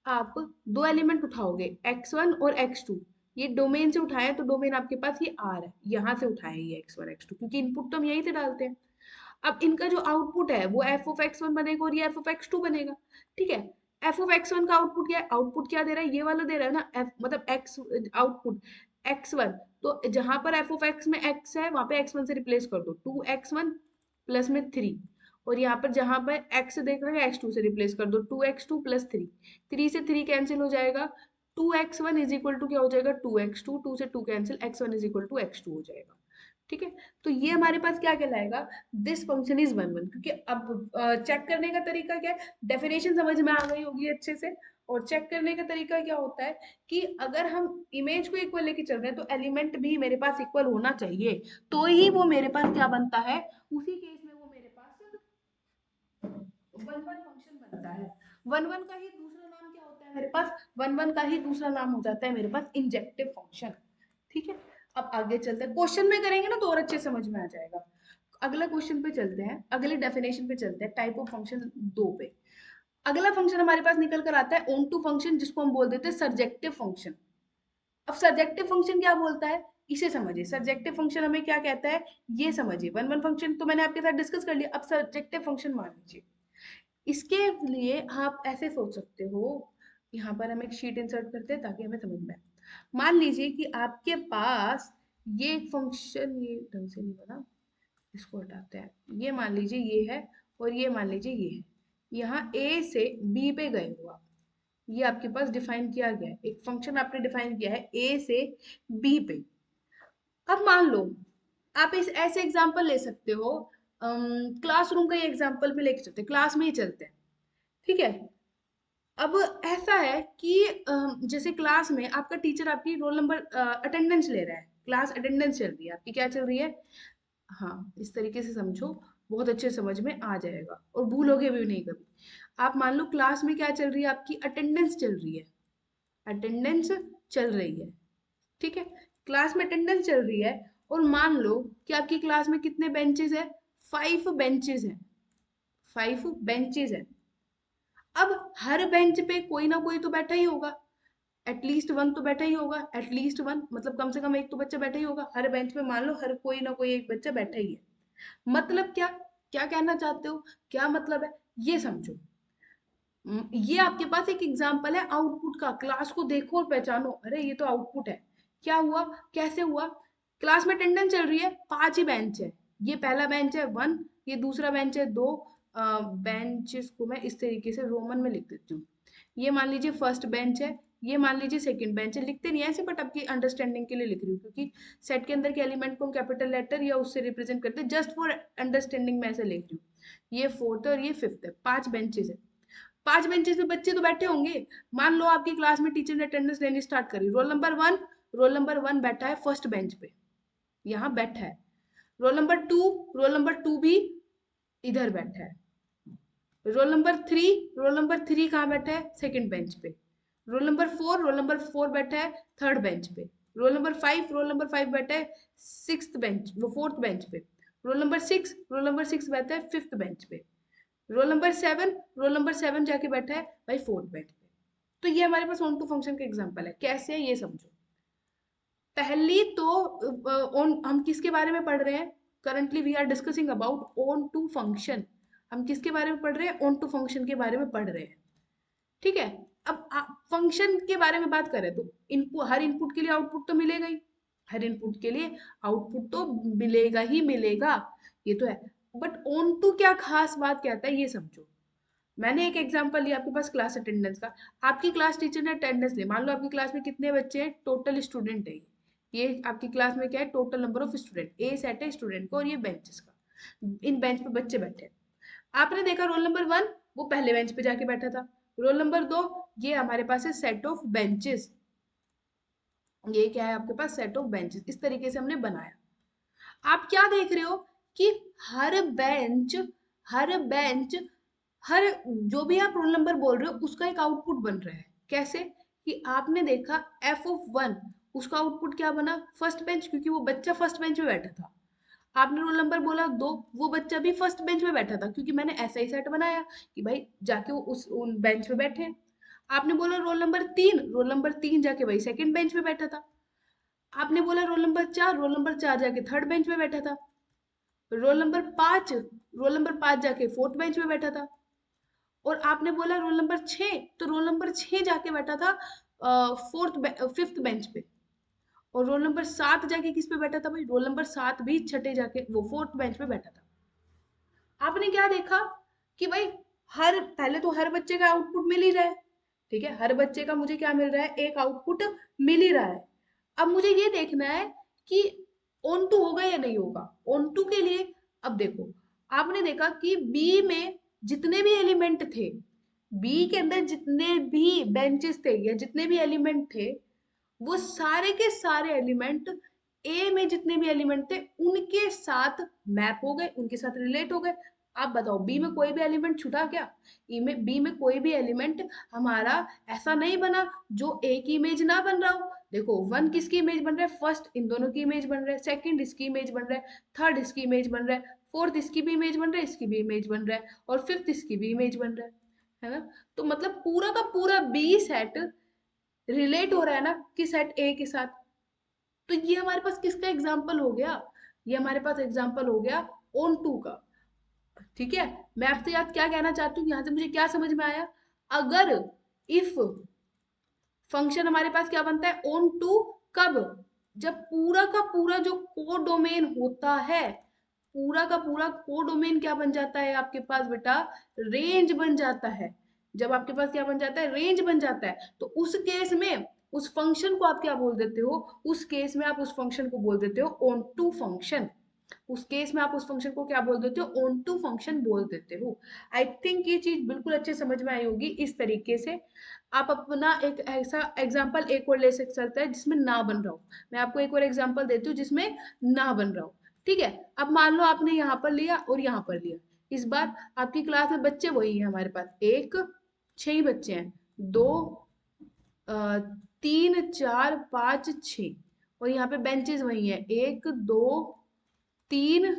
आप दो एलिमेंट उठाओगे x1 और x2, ये डोमेन से उठाए तो डोमेन आपके पास ये r है, यहाँ से उठाए ये x1 x2, क्योंकि इनपुट तो हम यहीं से डालते हैं। अब इनका जो आउटपुट है वो f ऑफ x1 बनेगा और ये f ऑफ x2 बनेगा। ठीक है, f ऑफ x1 का आउटपुट क्या है, आउटपुट क्या दे रहा है, ये वाला दे रहा है ना, f मतलब x आउटपुट x1, तो जहां पर f ऑफ x में x है वहां पे x1 से रिप्लेस कर दो, 2x1 प्लस में 3, और यहाँ पर जहां पर x देख रहे हैं x2 से रिप्लेस कर दो, 2x2 प्लस 3, 3 से 3 कैंसिल हो जाएगा, 2x1 इज इक्वल टू क्या हो जाएगा, 2x2, 2 से 2 cancel, x1 is equal to x2 हो जाएगा। ठीक है, तो ये हमारे पास क्या कहलाएगा, this function is one one. क्योंकि अब चेक करने का तरीका क्या है, डेफिनेशन समझ में आ गई होगी अच्छे से, और चेक करने का तरीका क्या होता है कि अगर हम इमेज को इक्वल लेके चल रहे हैं तो एलिमेंट भी मेरे पास इक्वल होना चाहिए, तो ही वो मेरे पास क्या बनता है, उसी केस में वो मेरे पास वन वन फंक्शन बनता है। वन वन का ही दूसरा नाम क्या होता है मेरे पास, वन वन का ही दूसरा नाम हो जाता है मेरे पास इंजेक्टिव फंक्शन। ठीक है, अब आगे चलते हैं, क्वेश्चन में करेंगे ना तो और अच्छे समझ में आ जाएगा। अगला क्वेश्चन पे चलते हैं, अगले डेफिनेशन पे चलते हैं, टाइप ऑफ फंक्शन 2 पे। अगला फंक्शन हमारे पास निकल कर आता है ऑन टू फंक्शन, जिसको हम बोल देते हैं सर्जेक्टिव फंक्शन। अब सर्जेक्टिव फंक्शन क्या बोलता है, इसे समझिए, सर्जेक्टिव फंक्शन हमें क्या कहता है, ये समझिए। वन वन फंक्शन तो मैंने आपके साथ डिस्कस कर लिया, अब सर्जेक्टिव फंक्शन मान लीजिए। इसके लिए आप ऐसे सोच सकते हो, यहाँ पर हम एक शीट इंसर्ट करते हैं ताकि हमें समझ में आए। मान लीजिए कि आपके पास ये फंक्शन, ये ढंग से नहीं बना, इसको हटाते हैं, ये मान लीजिए ये है, और ये मान लीजिए ये है, यहाँ ए से बी पे गए हो आप, ये आपके पास डिफाइन किया गया है, एक फंक्शन आपने डिफाइन किया है ए से बी पे। अब मान लो आप इस ऐसे एग्जांपल ले सकते हो, क्लासरूम का ये एग्जांपल भी लेके चलते हैं, क्लास में ही चलते हैं। ठीक है, अब ऐसा है कि जैसे क्लास में आपका टीचर आपकी रोल नंबर अटेंडेंस ले रहा है, क्लास अटेंडेंस चल रही है आपकी, क्या चल रही है, हाँ इस तरीके से समझो, बहुत अच्छे समझ में आ जाएगा और भूलोगे भी नहीं कभी। आप मान लो क्लास में क्या चल रही है, आपकी अटेंडेंस चल रही है, अटेंडेंस चल रही है। ठीक है, क्लास में अटेंडेंस चल रही है, और मान लो कि आपकी क्लास में कितने बेंचेस है, 5 बेंचेस हैं, 5 बेंचेस हैं। अब हर बेंच पे कोई ना कोई तो बैठा ही होगा, एटलीस्ट वन तो बैठा ही होगा, एटलीस्ट वन मतलब कम से कम एक तो बच्चा बैठा ही होगा हर बेंच पे, मान लो हर कोई ना कोई एक बच्चा बैठा ही है। मतलब क्या, क्या कहना चाहते हो, क्या मतलब है, ये समझो। ये आपके पास एक एग्जाम्पल है आउटपुट का, क्लास को देखो और पहचानो, अरे ये तो आउटपुट है। क्या हुआ, कैसे हुआ, क्लास में अटेंडेंस चल रही है, 5 ही बेंच है, ये पहला बेंच है 1, ये दूसरा बेंच है 2, बेंचेस को मैं इस तरीके से रोमन में लिख देती हूँ। ये मान लीजिए फर्स्ट बेंच है, ये मान लीजिए सेकंड बेंच है, लिखते नहीं है ऐसे, बट आपकी अंडरस्टैंडिंग के लिए लिख रही हूँ, क्योंकि सेट के अंदर के एलिमेंट को हम कैपिटल लेटर या उससे रिप्रेजेंट करते हैं, जस्ट फॉर अंडरस्टैंडिंग में ऐसे लिख रही हूँ। ये फोर्थ है और ये फिफ्थ है, 5 बेंचेस है, 5 बेंचेस पे बच्चे तो बैठे होंगे। मान लो आपकी क्लास में टीचर ने अटेंडेंस लेनी स्टार्ट करी, रोल नंबर वन बैठा है फर्स्ट बेंच पे, यहाँ बैठा है, roll number two, roll number two भी इधर बैठा है, रोल नंबर थ्री कहाँ बैठा है, सेकंड बेंच पे, रोल नंबर फोर बैठा है थर्ड बेंच पे, रोल नंबर फाइव बैठा है सिक्स्थ बेंच, वो फोर्थ बेंच पे, रोल नंबर सिक्स बैठा है फिफ्थ बेंच पे, रोल नंबर सेवन जाके बैठा है भाई फोर्थ बेंच पे। तो ये हमारे पास ऑन टू फंक्शन का एग्जांपल है, कैसे है ये समझो। पहली तो हम किसके बारे में पढ़ रहे हैं, currently we are discussing about onto function. हम किसके बारे में पढ़ रहे हैं? ऑन टू फंक्शन के बारे में पढ़ रहे हैं। ठीक है। अब फंक्शन के बारे में बात करें तो इनपुट, हर इनपुट के लिए आउटपुट तो मिलेगा ही, हर इनपुट के लिए आउटपुट तो मिलेगा ही मिलेगा, ये तो है। बट ऑन टू क्या खास बात कहता है ये समझो। मैंने एक एग्जांपल लिया आपके पास क्लास अटेंडेंस का। आपकी क्लास टीचर ने अटेंडेंस ली, मान लो आपकी क्लास में कितने बच्चे हैं, टोटल स्टूडेंट है ये आपकी क्लास में क्या है, total number of student, A set है स्टूडेंट का और ये बेंचेस का, इन बेंच पे बच्चे बैठे हैं। आपने देखा रोल नंबर 1 वो पहले बेंच पे जाके बैठा था, रोल नंबर 2 ये हमारे पास है सेट ऑफ बेंचेस, ये क्या है आपके पास, सेट ऑफ बेंचेस, इस तरीके से हमने बनाया। आप क्या देख रहे हो कि हर बेंच, हर बेंच, हर जो भी आप रोल नंबर बोल रहे हो उसका एक आउटपुट बन रहा है। कैसे? कि आपने देखा एफ ऑफ 1 उसका आउटपुट क्या बना, फर्स्ट बेंच, क्योंकि वो बच्चा फर्स्ट बेंच पे बैठा था। आपने रोल नंबर बोला 2, वो बच्चा भी फर्स्ट बेंच पे बैठा था, क्योंकि मैंने ऐसा ही सेट बनाया कि भाई जाके वो उस उन बेंच पे बैठे। आपने बोला रोल नंबर 3, रोल नंबर 3 जाके भाई सेकंड बेंच पे बैठा था। आपने बोला रोल नंबर 4, रोल नंबर 4 जाके थर्ड बेंच पे बैठा था। रोल नंबर 5, रोल नंबर 5 जाके फोर्थ बेंच पे बैठा था। और आपने बोला रोल नंबर 6, तो रोल नंबर 6 जाके बैठा था फिफ्थ बेंच पे। और रोल नंबर 7 जाके किस पे बैठा था भाई, रोल नंबर 7 भी छठे जाके वो फोर्थ बेंच पे बैठा था। आपने क्या देखा कि भाई हर, पहले तो हर बच्चे का आउटपुट मिल ही रहा है, ठीक है, हर बच्चे का मुझे क्या मिल रहा है, एक आउटपुट मिल ही रहा है। अब मुझे ये देखना है कि ऑन टू होगा या नहीं होगा। ऑन टू के लिए अब देखो, आपने देखा कि बी में जितने भी एलिमेंट थे, बी के अंदर जितने भी बेंचेस थे या जितने भी एलिमेंट थे, वो सारे के सारे एलिमेंट ए में जितने भी एलिमेंट थे उनके साथ मैप हो गए, उनके साथ रिलेट हो गए। आप बताओ बी में कोई भी एलिमेंट छूटा क्या? ई में, बी में कोई भी एलिमेंट हमारा ऐसा नहीं बना जो ए की इमेज ना बन रहा हो। देखो 1 किसकी इमेज बन रहा है, फर्स्ट इन दोनों की इमेज बन रहा है, सेकंड इसकी इमेज बन रहा है, थर्ड इसकी इमेज बन रहा है, फोर्थ इसकी भी इमेज बन रहा है, इसकी भी इमेज बन रहा है, और फिफ्थ इसकी भी इमेज बन रहा है ना। तो मतलब पूरा का पूरा बी सेट रिलेट हो रहा है ना कि सेट ए के साथ। तो ये हमारे पास किसका एग्जाम्पल हो गया, ये हमारे पास एग्जाम्पल हो गया ऑन टू का। ठीक है। मैं आपसे याद क्या कहना चाहती हूँ, यहाँ से मुझे क्या समझ में आया, अगर इफ फंक्शन हमारे पास क्या बनता है ऑन टू, कब, जब पूरा का पूरा जो कोड डोमेन होता है, पूरा का पूरा कोड डोमेन क्या बन जाता है आपके पास बेटा, रेंज बन जाता है। जब आपके पास क्या बन जाता है, रेंज बन जाता है, तो उस केस में उस फंक्शन को आप क्या बोल देते हो, उस केस में आप उस फंक्शन को बोल देते हो ऑन टू फंक्शन। उस केस में आप उस फंक्शन को क्या बोल देते हो, ऑन टू फंक्शन बोल देते हो। आई थिंक ये चीज बिल्कुल अच्छे समझ में आई होगी। इस तरीके से आप अपना एक ऐसा एग्जाम्पल एक और ले सकते हैं जिसमें ना बन रहा हो। मैं आपको एक और एग्जाम्पल देती हूँ जिसमें ना बन रहा हो। ठीक है। अब मान लो आपने यहाँ पर लिया और यहाँ पर लिया, इस बार आपकी क्लास में बच्चे वही है हमारे पास, एक, 6 ही बच्चे हैं, 2, 3, 4, 5, 6, और यहाँ पे बेंचेस वही है, 1, 2, 3,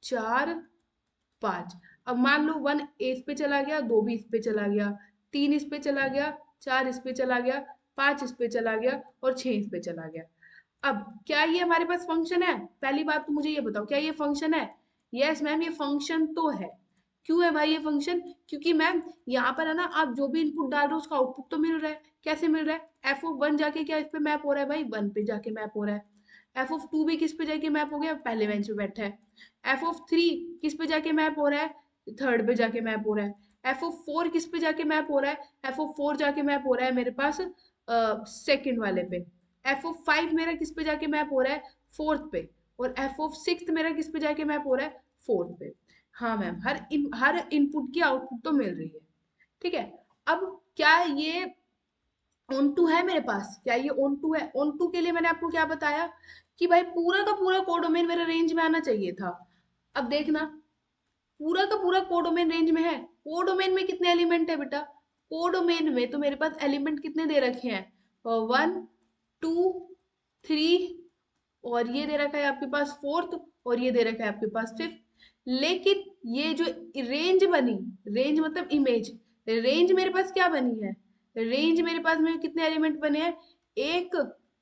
4, 5। अब मान लो 1 इस पे चला गया, 2 भी इस पे चला गया, 3 इस पे चला गया, 4 इस पे चला गया, 5 इस पे चला गया और 6 इस पे चला गया। अब क्या ये हमारे पास फंक्शन है? पहली बात तो मुझे ये बताओ, क्या ये फंक्शन है? यस मैम ये फंक्शन तो है। क्यों है भाई ये फंक्शन? क्योंकि मैम यहाँ पर है ना, आप जो भी इनपुट डाल रहे हो उसका आउटपुट तो मिल रहा है। कैसे मिल रहा है? एफ ऑफ 1 जाके क्या इस पे मैप हो रहा है भाई, 1 पे जाके मैप हो रहा है। एफ ऑफ 2 भी किस पे जाके मैप हो गया, पहले बेंच पे बैठा है। एफ ऑफ 3 किस पे जाके मैप हो रहा है, थर्ड पे जाके मैप हो रहा है। एफ ऑफ 4 किस पे जाके मैप हो रहा है, एफ ऑफ 4 जाके मैप हो रहा है मेरे पास सेकंड वाले पे। एफ ऑफ 5 मेरा किस पे जाके मैप हो रहा है, फोर्थ पे। और एफ ऑफ 6 मेरा किस पे जाके मैप हो रहा है, फोर्थ पे। हाँ मैम हर इनपुट की आउटपुट तो मिल रही है। ठीक है। अब क्या ये ऑन टू है मेरे पास, क्या ये ऑन टू है? ऑन टू के लिए मैंने आपको क्या बताया कि भाई पूरा का पूरा कोडोमेन मेरे रेंज में आना चाहिए था। अब देखना, पूरा का पूरा कोडोमेन रेंज में है। कोडोमेन में कितने एलिमेंट है बेटा, कोडोमेन में तो मेरे पास एलिमेंट कितने दे रखे हैं, 1, 2, 3, और ये दे रखा है आपके पास फोर्थ, और ये दे रखा है आपके पास फिफ्थ। लेकिन ये जो रेंज बनी, रेंज मतलब इमेज, रेंज मेरे पास क्या बनी है, रेंज मेरे पास में कितने एलिमेंट बने हैं, एक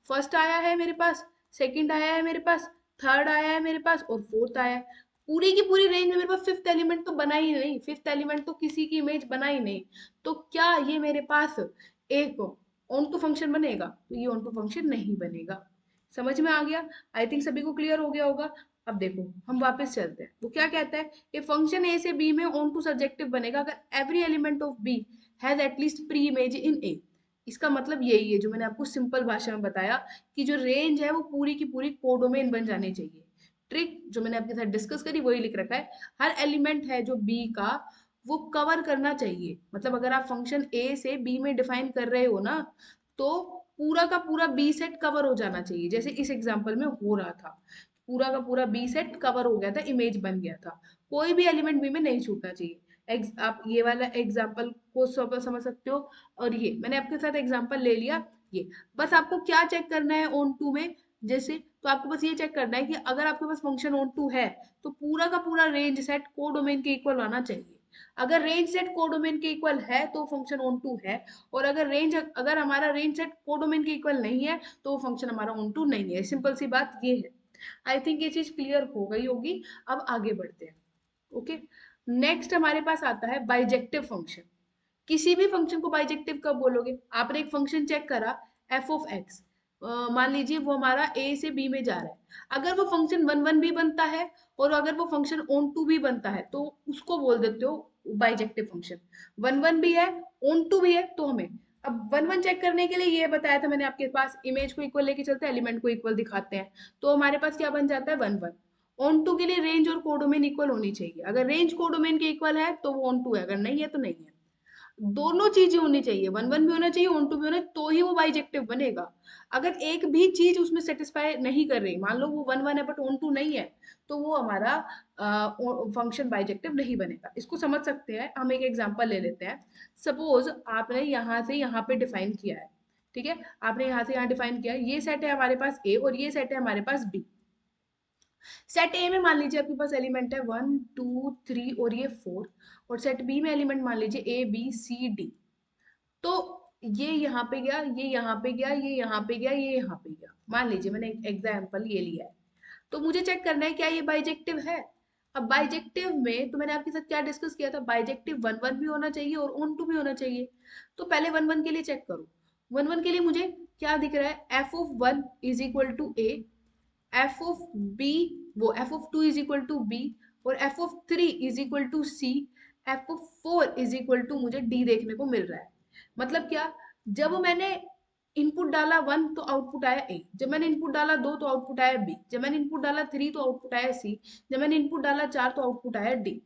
फर्स्ट आया है मेरे पास, सेकंड आया है मेरे पास, थर्ड आया है मेरे पास और फोर्थ आया है। पूरी की पूरी रेंज में मेरे पास फिफ्थ एलिमेंट तो बना ही नहीं, फिफ्थ एलिमेंट तो किसी की इमेज बना ही नहीं। तो क्या ये मेरे पास एक ऑन टू फंक्शन बनेगा? तो ये ऑन टू फंक्शन नहीं बनेगा। समझ में आ गया? आई थिंक सभी को क्लियर हो गया होगा। अब देखो हम वापस चलते हैं, वो क्या कहता है, ये फंक्शन ए से बी में ऑन टू सब्जेक्टिव बनेगा अगर every element of B has at least pre image in A. इसका मतलब यही है जो मैंने आपको सिंपल भाषा में बताया, कि जो रेंज है वो पूरी की पूरी कोडोमेन बन जानी चाहिए। ट्रिक जो मैंने आपके साथ डिस्कस करी वही लिख रखा है। हर एलिमेंट है जो बी का, वो कवर करना चाहिए। मतलब अगर आप फंक्शन ए से बी में डिफाइन कर रहे हो ना, तो पूरा का पूरा बी सेट कवर हो जाना चाहिए, जैसे इस एग्जांपल में हो रहा था। पूरा का पूरा बी सेट कवर हो गया था, इमेज बन गया था। कोई भी एलिमेंट बी में नहीं छूटना चाहिए। आप ये वाला एग्जांपल को समझ सकते हो। और ये मैंने आपके साथ एग्जांपल ले लिया। ये बस आपको क्या चेक करना है ऑन टू में, जैसे तो आपको बस ये चेक करना है कि अगर आपके पास फंक्शन ऑन टू है तो पूरा का पूरा रेंज सेट कोडोमेन के इक्वल आना चाहिए। अगर रेंज सेट कोडोमेन के इक्वल है तो फंक्शन ऑन टू है, और अगर हमारा रेंज सेट कोडोमेन के इक्वल नहीं है तो वो फंक्शन हमारा ऑन टू नहीं है। सिंपल सी बात ये है। आई थिंक ये चीज क्लियर हो गई होगी। अब आगे बढ़ते हैं। ओके, नेक्स्ट हमारे पास आता है बाइजेक्टिव फंक्शन। किसी भी फंक्शन को बाइजेक्टिव कब बोलोगे? आपने एक फंक्शन चेक करा एफ ऑफ एक्स, मान लीजिए वो हमारा ए से बी में जा रहा है। अगर वो फंक्शन वन वन भी बनता है और अगर वो फंक्शन ऑन टू भी बनता है तो उसको बोल देते हो बाइजेक्टिव फंक्शन। वन वन भी है, ऑन टू भी है, तो हमें अब वन वन चेक करने के लिए ये बताया था मैंने आपके पास, इमेज को इक्वल लेके चलते हैं, एलिमेंट को इक्वल दिखाते हैं, तो हमारे पास क्या बन जाता है, वन वन। ऑन टू के लिए रेंज और कोडोमेन इक्वल होनी चाहिए। अगर रेंज कोडोमेन के इक्वल है तो वो ऑन टू है, अगर नहीं है तो नहीं है। दोनों चीजें होनी चाहिए, वन वन भी होना चाहिए, ऑन टू भी होना, तो ही वो बाइजेक्टिव बनेगा। अगर एक भी चीज उसमें सेटिस्फाई नहीं कर रही, मान लो वो वन वन है बट ऑन टू नहीं है, तो वो हमारा फंक्शन बाइजेक्टिव नहीं बनेगा। इसको समझ सकते हैं, हम एक एग्जांपल ले लेते हैं। सपोज आपने यहाँ से यहाँ पे डिफाइन किया है, ठीक है, आपने यहाँ से यहाँ डिफाइन किया है, ये सेट है हमारे पास ए और ये सेट है हमारे पास बी। सेट ए में मान लीजिए आपके पास एलिमेंट है वन टू थ्री और ये फोर, और सेट बी में एलिमेंट मान लीजिए ए बी सी डी। तो ये यहाँ पे गया, ये यहाँ पे गया, ये यहाँ पे गया, ये यहाँ पे गया, मान लीजिए मैंने एक एग्जाम्पल ये लिया है। तो मुझे चेक करना है क्या ये बाइजेक्टिव है। अब बाइजेक्टिव में तो मैंने आपके साथ क्या डिस्कस किया था, बाइजेक्टिव वन वन भी होना चाहिए और ऑन टू भी होना चाहिए। तो पहले वन वन के लिए चेक करो। वन वन के लिए मुझे क्या दिख रहा है, F of one is equal to A, F of B, वो F of two is equal to B, और F of three is equal to C, F of four is equal to मुझे डी देखने को मिल रहा है। मतलब क्या, जब मैंने इनपुट डाला वन तो आउटपुट आया ए, जब मैंने इनपुट डाला दो तो आउटपुट आया बी, जब मैंने इनपुट डाला थ्री तो आउटपुट आया सी, जब मैंने इनपुट डाला चार तो आउटपुट आया डी।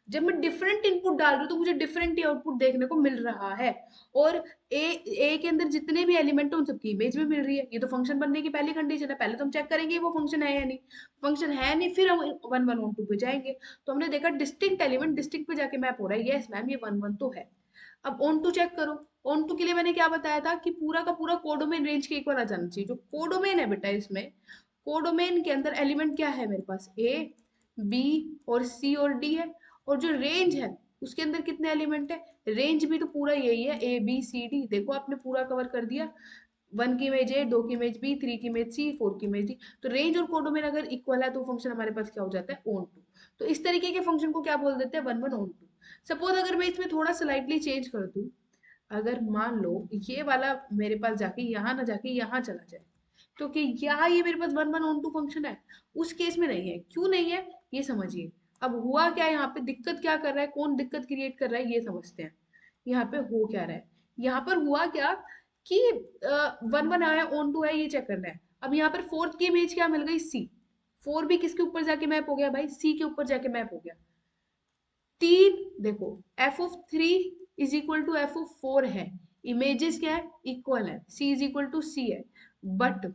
जब मैं डिफरेंट इनपुट डाल रही हूँ तो मुझे डिफरेंट ही आउटपुट देखने को मिल रहा है। और ए के अंदर जितने भी एलिमेंट है उन सबकी इमेज भी मिल रही है। ये तो फंक्शन बनने की पहली कंडीशन है, पहले तो हम चेक करेंगे वो फंक्शन है या नहीं। फंक्शन है नहीं, फिर हम वन वन वन टू पे जाएंगे। तो हमने देखा डिस्टिंक्ट एलिमेंट डिस्टिंक्ट पे जाके मैप हो रहा है, यस मैम ये वन वन तो है। अब ऑन टू चेक करो। ऑन टू के लिए मैंने क्या बताया था कि पूरा का पूरा कोडोमेन रेंज के इक्वल आ जाना चाहिए। जो कोडोमेन है बेटा, इसमें कोडोमेन के अंदर एलिमेंट क्या है मेरे पास, ए बी और सी और डी है। और जो रेंज है उसके अंदर कितने एलिमेंट है, रेंज भी तो पूरा यही है, ए बी सी डी। देखो आपने पूरा कवर कर दिया, वन की इमेज ए, दो की इमेज बी, थ्री की इमेज सी, फोर की इमेज डी। तो रेंज और कोडोमेन अगर इक्वल है तो फंक्शन हमारे पास क्या हो जाता है, ऑन टू। तो इस तरीके के फंक्शन को क्या बोल देते हैं, वन वन ऑन टू। सपोज अगर मैं इसमें थोड़ा स्लाइटली चेंज कर दूं, अगर मान लो ये वाला मेरे पास जाके यहाँ ना जाके यहाँ चला जाए, तो कि यहाँ ये मेरे पास one one onto function है, उस केस में नहीं है। क्यों नहीं है ये समझिए। अब हुआ क्या, यहाँ पे दिक्कत क्या कर रहा है, कौन दिक्कत क्रिएट कर रहा है ये समझते हैं। यहाँ पे हो क्या रहा है, यहाँ पर हुआ क्या कि वन वन आया ऑन टू है ये चेक करना है। अब यहाँ पर फोर्थ की इमेज क्या मिल गई, सी। फोर भी किसके ऊपर जाके मैप हो गया भाई, सी के ऊपर जाके मैप हो गया। तीन, देखो F of three is equal to F of four है, इमेजेस क्या है, इक्वल है, C is equal to C है। बट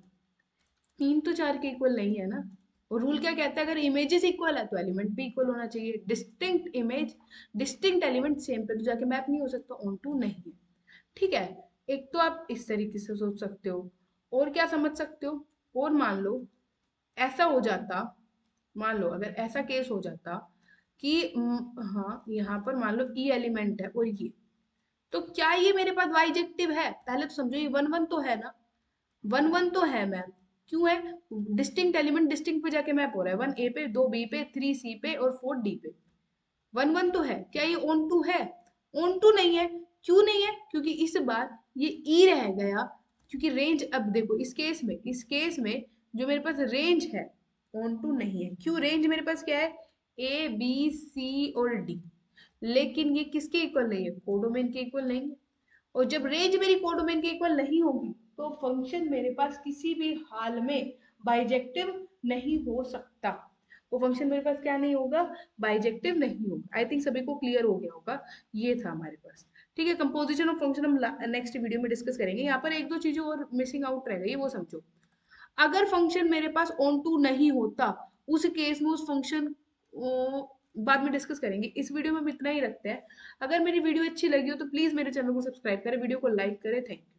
तीन तो चार के इक्वल नहीं है ना। और रूल क्या कहता है, अगर इमेजेस इक्वल है तो एलिमेंट भी इक्वल होना चाहिए। Distinct image distinct element same पे तो जाके मैप नहीं हो सकता, ऑन टू नहीं है। ठीक है, एक तो आप इस तरीके से सोच सकते हो। और क्या समझ सकते हो, और मान लो ऐसा हो जाता, मान लो अगर ऐसा केस हो जाता कि हाँ यहाँ पर मान लो ई एलिमेंट है और ये, तो क्या ये मेरे पास बाइजेक्टिव है? पहले तो समझो ये वन वन तो है ना, वन वन तो है मैम। क्यों है? डिस्टिंक्ट एलिमेंट डिस्टिंक्ट पे जाके मैप हो रहा है, 1 ए पे, 2 बी पे, 3 सी पे और 4 डी पे। 1 1 तो है, क्या ये ऑन टू है? ऑन टू नहीं है। क्यों नहीं है? क्योंकि इस बार ये ई रह गया, क्योंकि रेंज, अब देखो इस केस में जो मेरे पास रेंज है ऑन टू नहीं है। क्यों? रेंज मेरे पास क्या है? ए बी सी और डी, लेकिन ये किसके इक्वल नहीं है? कोडोमेन के इक्वल नहीं है। और जब रेंज मेरी कोडोमेन के इक्वल नहीं होगी तो फंक्शन मेरे पास किसी भी हाल में बाइजेक्टिव नहीं हो सकता। वो फंक्शन मेरे पास क्या नहीं होगा? बाइजेक्टिव नहीं होगा। आई थिंक सभी को क्लियर हो गया होगा। ये था हमारे पास। ठीक है, कंपोजिशन ऑफ फंक्शन हम नेक्स्ट वीडियो में डिस्कस करेंगे। यहाँ पर एक दो चीजें और मिसिंग आउट रह गई, वो समझो। अगर फंक्शन मेरे पास ऑन टू नहीं होता, उस केस में उस फंक्शन बाद में डिस्कस करेंगे। इस वीडियो में हम इतना ही रखते हैं। अगर मेरी वीडियो अच्छी लगी हो तो प्लीज मेरे चैनल को सब्सक्राइब करें, वीडियो को लाइक करें। Thank you.